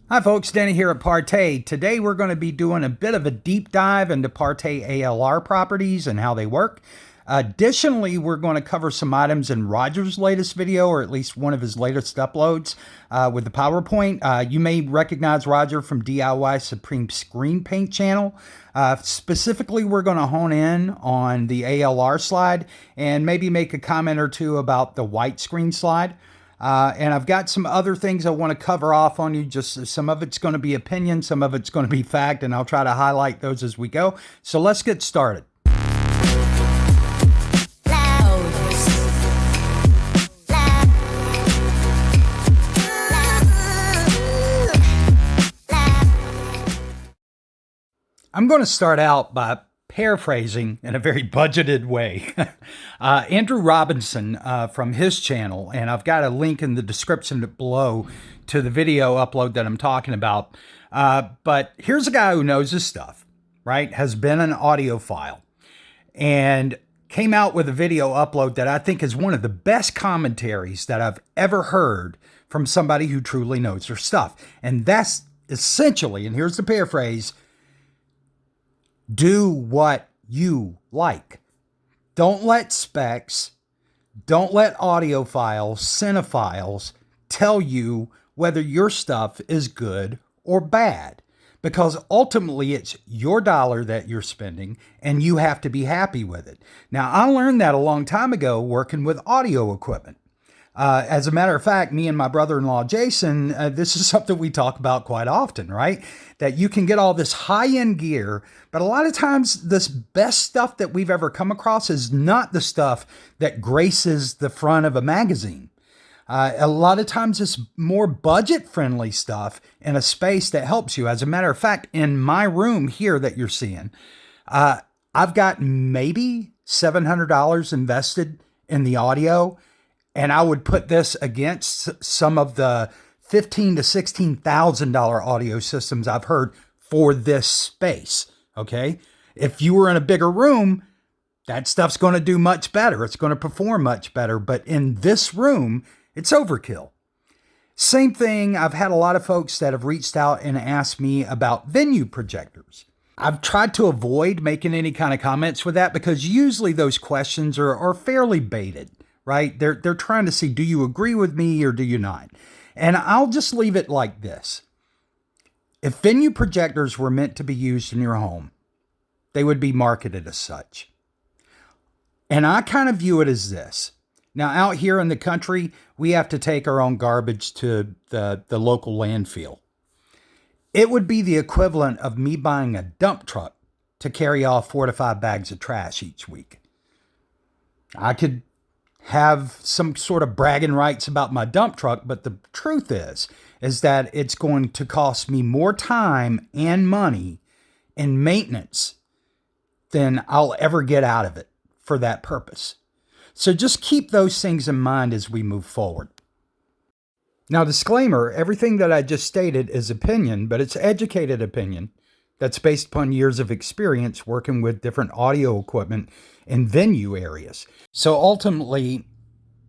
Hi folks, Danny here at PARTAY. Today we're going to be doing a bit of a deep dive into PARTAY ALR properties and how they work. Additionally, we're going to cover some items in Rogier's latest video, or at least one of his latest uploads with the PowerPoint. You may recognize Rogier from DIY Supreme Screen Paint channel. Specifically, we're going to hone in on the ALR slide and maybe make a comment or two about the white screen slide. And I've got some other things I want to cover off on you. Just some of it's going to be opinion, some of it's going to be fact, and I'll try to highlight those as we go. So let's get started. I'm going to start out by paraphrasing in a very budgeted way. Andrew Robinson from his channel, and I've got a link in the description below to the video upload that I'm talking about. But here's a guy who knows his stuff, right? Has been an audiophile and came out with a video upload that I think is one of the best commentaries that I've ever heard from somebody who truly knows their stuff. And that's essentially, and here's the paraphrase, do what you like. Don't let specs, don't let audiophiles, cinephiles tell you whether your stuff is good or bad, because ultimately it's your dollar that you're spending and you have to be happy with it. Now, I learned that a long time ago working with audio equipment. As a matter of fact, me and my brother-in-law, Jason, this is something we talk about quite often, right? That you can get all this high-end gear, but a lot of times this best stuff that we've ever come across is not the stuff that graces the front of a magazine. A lot of times it's more budget-friendly stuff in a space that helps you. As a matter of fact, in my room here that you're seeing, I've got maybe $700 invested in the audio. And I would put this against some of the $15,000 to $16,000 audio systems I've heard for this space, okay? If you were in a bigger room, that stuff's going to do much better. It's going to perform much better. But in this room, it's overkill. Same thing, I've had a lot of folks that have reached out and asked me about venue projectors. I've tried to avoid making any kind of comments with that because usually those questions are fairly baited. Right? They're trying to see, do you agree with me or do you not? And I'll just leave it like this. If venue projectors were meant to be used in your home, they would be marketed as such. And I kind of view it as this. Now, out here in the country, we have to take our own garbage to the local landfill. It would be the equivalent of me buying a dump truck to carry off 4 to 5 bags of trash each week. I could have some sort of bragging rights about my dump truck, but the truth is that it's going to cost me more time and money in maintenance than I'll ever get out of it for that purpose. So just keep those things in mind as we move forward. Now, disclaimer, everything that I just stated is opinion, but it's educated opinion that's based upon years of experience working with different audio equipment in venue areas. So ultimately,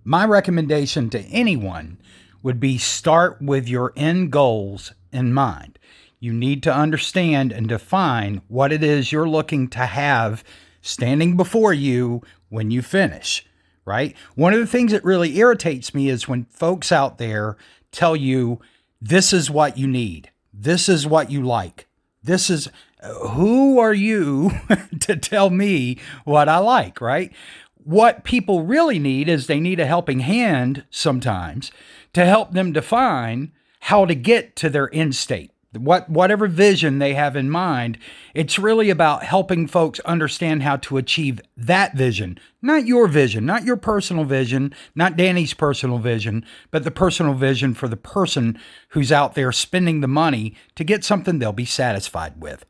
my recommendation to anyone would be start with your end goals in mind. You need to understand and define what it is you're looking to have standing before you when you finish, right? One of the things that really irritates me is when folks out there tell you, this is what you need. This is what you like. This is, who are you to tell me what I like, right? What people really need is they need a helping hand sometimes to help them define how to get to their end state. Whatever vision they have in mind, it's really about helping folks understand how to achieve that vision. Not your vision, not your personal vision, not Danny's personal vision, but the personal vision for the person who's out there spending the money to get something they'll be satisfied with.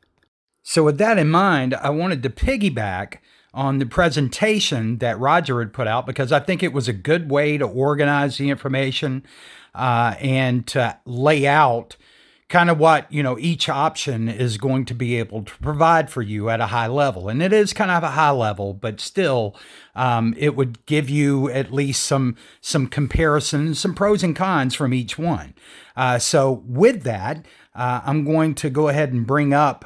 So with that in mind, I wanted to piggyback on the presentation that Rogier had put out because I think it was a good way to organize the information and to lay out kind of what, each option is going to be able to provide for you at a high level. And it is kind of a high level, but still, it would give you at least some comparisons, some pros and cons from each one. So with that, I'm going to go ahead and bring up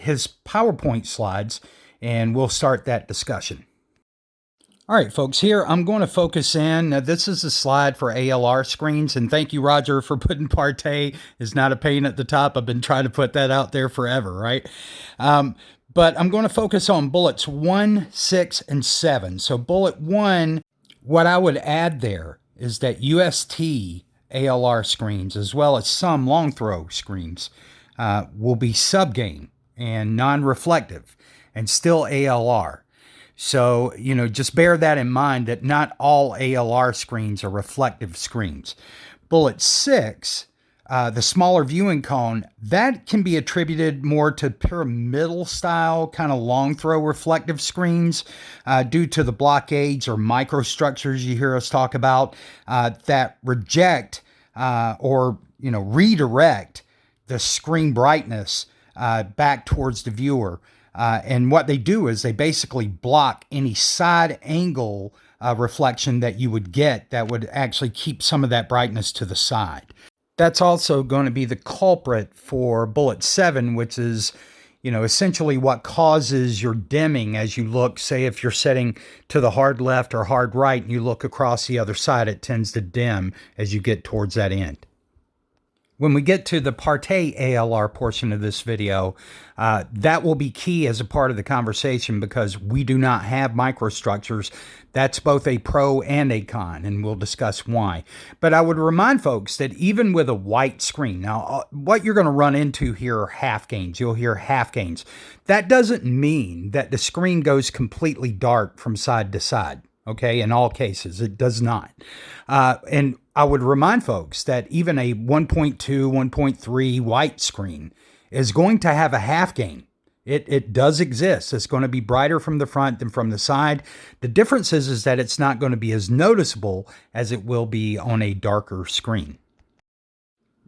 his PowerPoint slides, and we'll start that discussion. All right, folks, here I'm going to focus in. Now, this is a slide for ALR screens, and thank you, Roger, for putting PARTAY is not a pain at the top. I've been trying to put that out there forever, right? But I'm going to focus on bullets 1, 6, and 7. So bullet 1, what I would add there is that UST ALR screens, as well as some long throw screens, will be subgain and non-reflective and still ALR. So, just bear that in mind that not all ALR screens are reflective screens. Bullet 6, the smaller viewing cone, that can be attributed more to pyramidal style, kind of long throw reflective screens due to the blockades or microstructures you hear us talk about that reject or redirect the screen brightness back towards the viewer. And what they do is they basically block any side angle reflection that you would get that would actually keep some of that brightness to the side. That's also going to be the culprit for bullet 7, which is, essentially what causes your dimming as you look. Say if you're setting to the hard left or hard right and you look across the other side, it tends to dim as you get towards that end. When we get to the PARTAY ALR portion of this video, that will be key as a part of the conversation because we do not have microstructures. That's both a pro and a con, and we'll discuss why. But I would remind folks that even with a white screen, now what you're going to run into here are half gains. You'll hear half gains. That doesn't mean that the screen goes completely dark from side to side. Okay, in all cases, it does not. And I would remind folks that even a 1.2, 1.3 white screen is going to have a half gain. It does exist. It's going to be brighter from the front than from the side. The difference is that it's not going to be as noticeable as it will be on a darker screen.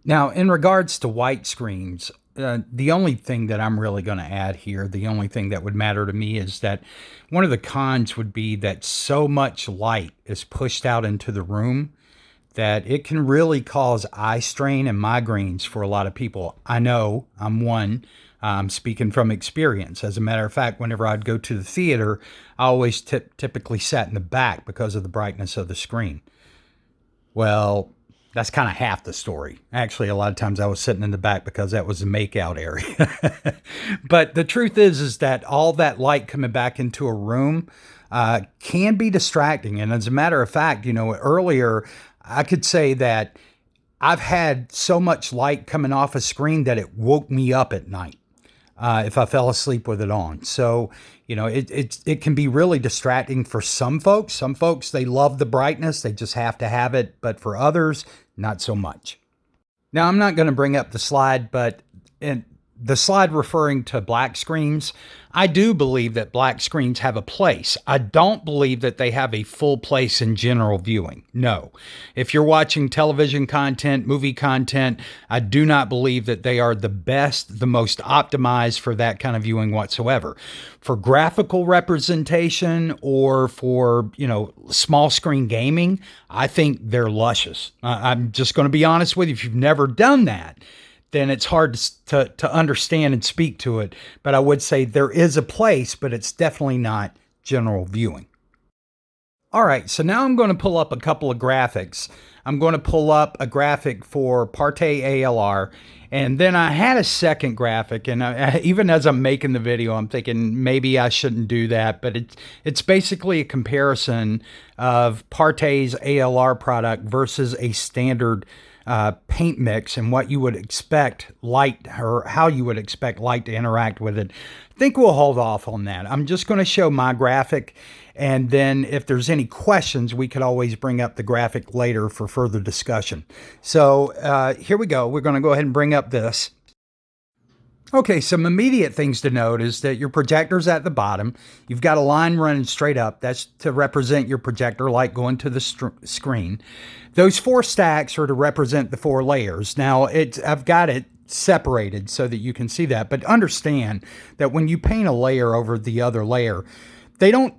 Now, in regards to white screens, the only thing that I'm really going to add here, the only thing that would matter to me is that one of the cons would be that so much light is pushed out into the room that it can really cause eye strain and migraines for a lot of people. I know I'm one. I'm speaking from experience. As a matter of fact, whenever I'd go to the theater, I always typically sat in the back because of the brightness of the screen. Well, that's kind of half the story. Actually, a lot of times I was sitting in the back because that was the makeout area. But the truth is that all that light coming back into a room can be distracting. And as a matter of fact, earlier I could say that I've had so much light coming off a screen that it woke me up at night if I fell asleep with it on. So, it can be really distracting for some folks. Some folks, they love the brightness. They just have to have it. But for others, not so much. Now, I'm not going to bring up the slide, but the slide referring to black screens, I do believe that black screens have a place. I don't believe that they have a full place in general viewing. No. If you're watching television content, movie content, I do not believe that they are the best, the most optimized for that kind of viewing whatsoever. For graphical representation or for, small screen gaming, I think they're luscious. I'm just going to be honest with you. If you've never done that, then it's hard to understand and speak to it. But I would say there is a place, but it's definitely not general viewing. All right, so now I'm going to pull up a couple of graphics. I'm going to pull up a graphic for PARTAY ALR, and then I had a second graphic, and even as I'm making the video, I'm thinking maybe I shouldn't do that, but it's basically a comparison of PARTAY's ALR product versus a standard paint mix and what you would expect light, or how you would expect light to interact with it. I think we'll hold off on that. I'm just going to show my graphic, and then if there's any questions, we could always bring up the graphic later for further discussion. So here we go. We're going to go ahead and bring up this. Okay, some immediate things to note is that your projector's at the bottom. You've got a line running straight up. That's to represent your projector light going to the screen. Those 4 stacks are to represent the 4 layers. Now, I've got it separated so that you can see that. But understand that when you paint a layer over the other layer, they don't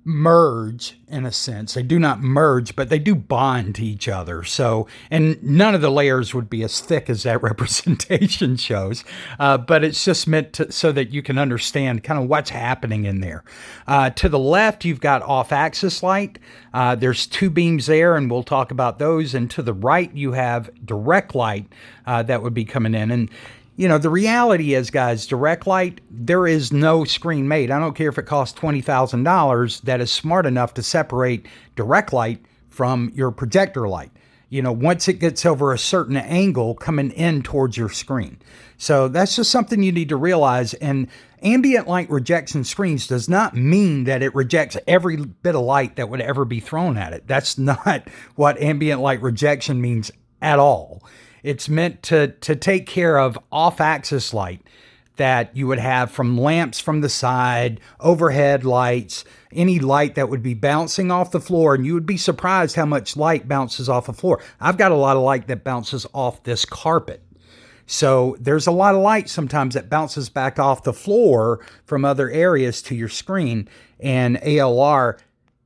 merge in a sense. They do not merge, but they do bond to each other. So, and none of the layers would be as thick as that representation shows, but it's just meant to, so that you can understand kind of what's happening in there. To the left, you've got off-axis light. There's 2 beams there, and we'll talk about those. And to the right, you have direct light that would be coming in. And you know, the reality is, guys, direct light, there is no screen made. I don't care if it costs $20,000 that is smart enough to separate direct light from your projector light. You know, once it gets over a certain angle coming in towards your screen. So that's just something you need to realize. And ambient light rejection screens does not mean that it rejects every bit of light that would ever be thrown at it. That's not what ambient light rejection means at all. It's meant to take care of off-axis light that you would have from lamps from the side, overhead lights, any light that would be bouncing off the floor. And you would be surprised how much light bounces off the floor. I've got a lot of light that bounces off this carpet. So there's a lot of light sometimes that bounces back off the floor from other areas to your screen. And ALR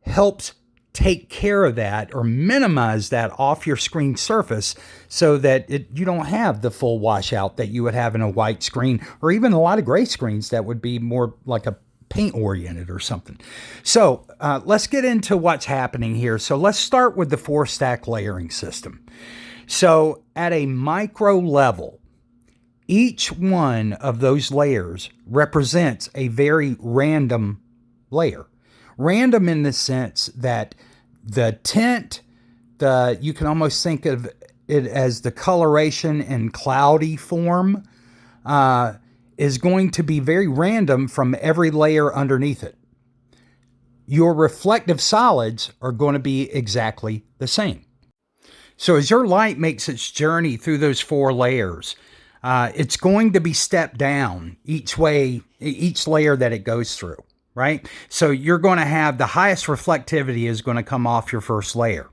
helps take care of that or minimize that off your screen surface so that you don't have the full washout that you would have in a white screen, or even a lot of gray screens that would be more like a paint oriented or something. So let's get into what's happening here. So let's start with the 4-stack layering system. So at a micro level, each one of those layers represents a very random layer. Random in the sense that the tint, you can almost think of it as the coloration in cloudy form, is going to be very random from every layer underneath it. Your reflective solids are going to be exactly the same. So as your light makes its journey through those 4 layers, it's going to be stepped down each way, each layer that it goes through. Right? So you're going to have the highest reflectivity is going to come off your first layer,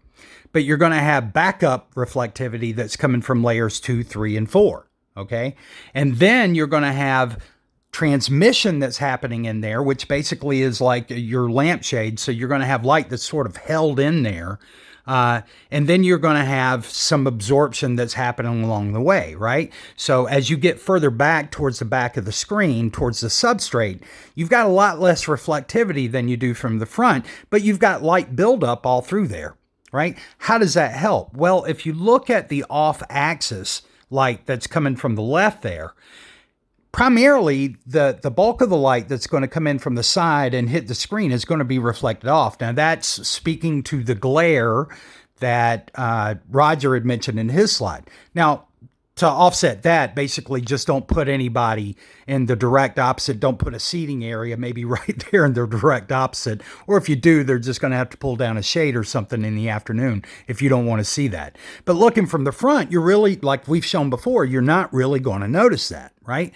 but you're going to have backup reflectivity that's coming from layers 2, 3, and 4. Okay. And then you're going to have transmission that's happening in there, which basically is like your lampshade. So you're going to have light that's sort of held in there. And then you're going to have some absorption that's happening along the way, right? So as you get further back towards the back of the screen, towards the substrate, you've got a lot less reflectivity than you do from the front, but you've got light buildup all through there, right? How does that help? Well, if you look at the off-axis light that's coming from the left there, primarily, the bulk of the light that's going to come in from the side and hit the screen is going to be reflected off. Now, that's speaking to the glare that Roger had mentioned in his slide. Now, to offset that, basically just don't put anybody in the direct opposite. Don't put a seating area maybe right there in the direct opposite. Or if you do, they're just going to have to pull down a shade or something in the afternoon if you don't want to see that. But looking from the front, you're really, like we've shown before, you're not really going to notice that, right?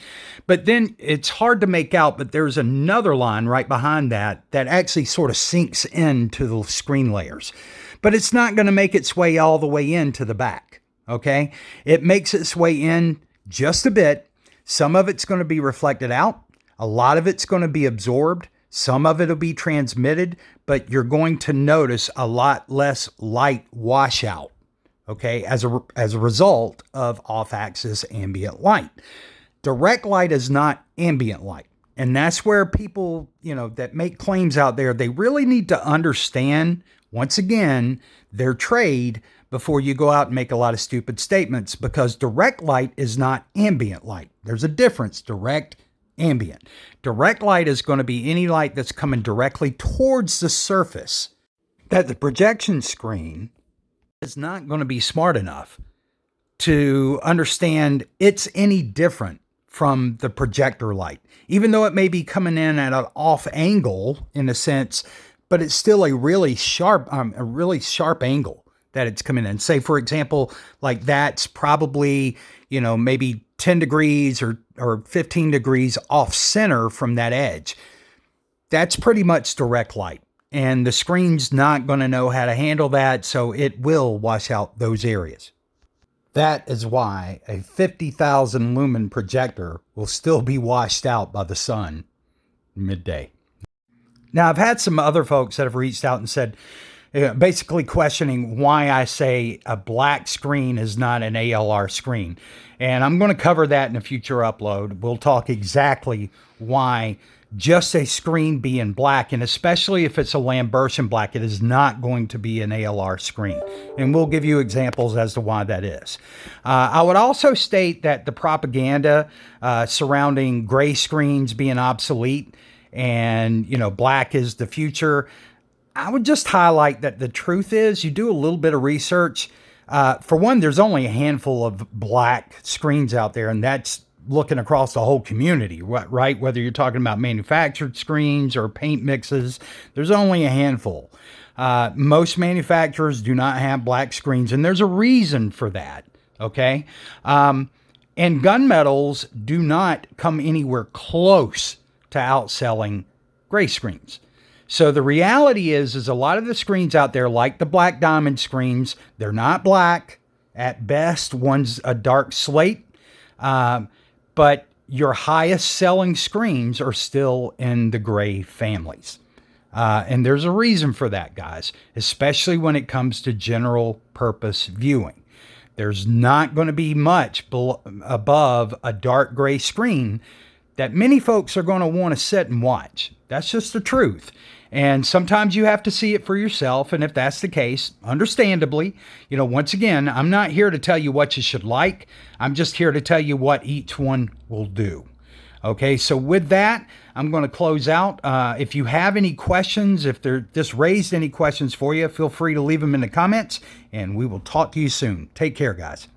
But then it's hard to make out, but there's another line right behind that actually sort of sinks into the screen layers. But it's not going to make its way all the way into the back. Okay, it makes its way in just a bit. Some of it's going to be reflected out. A lot of it's going to be absorbed. Some of it will be transmitted, but you're going to notice a lot less light washout, okay, as a result of off-axis ambient light. Direct light is not ambient light. And that's where people, that make claims out there, they really need to understand, once again, their trade before you go out and make a lot of stupid statements, because direct light is not ambient light. There's a difference, direct, ambient. Direct light is going to be any light that's coming directly towards the surface that the projection screen is not going to be smart enough to understand it's any different from the projector light, even though it may be coming in at an off angle in a sense, but it's still a really sharp angle that it's coming in. Say, for example, like that's probably, maybe 10 degrees or 15 degrees off center from that edge. That's pretty much direct light. And the screen's not going to know how to handle that, so it will wash out those areas. That is why a 50,000 lumen projector will still be washed out by the sun midday. Now, I've had some other folks that have reached out and said, basically questioning why I say a black screen is not an ALR screen. And I'm going to cover that in a future upload. We'll talk exactly why just a screen being black, and especially if it's a Lambertian black, it is not going to be an ALR screen. And we'll give you examples as to why that is. I would also state that the propaganda surrounding gray screens being obsolete and, black is the future, I would just highlight that the truth is, you do a little bit of research. For one, there's only a handful of black screens out there, and that's looking across the whole community, right? Whether you're talking about manufactured screens or paint mixes, there's only a handful. Most manufacturers do not have black screens, and there's a reason for that, okay? And gunmetals do not come anywhere close to outselling gray screens. So the reality is a lot of the screens out there, like the black diamond screens, they're not black. At best, one's a dark slate. But your highest selling screens are still in the gray families. And there's a reason for that, guys, especially when it comes to general purpose viewing. There's not going to be much above a dark gray screen that many folks are going to want to sit and watch. That's just the truth. And sometimes you have to see it for yourself. And if that's the case, understandably, once again, I'm not here to tell you what you should like. I'm just here to tell you what each one will do. Okay, so with that, I'm going to close out. If you have any questions, if this raised any questions for you, feel free to leave them in the comments, and we will talk to you soon. Take care, guys.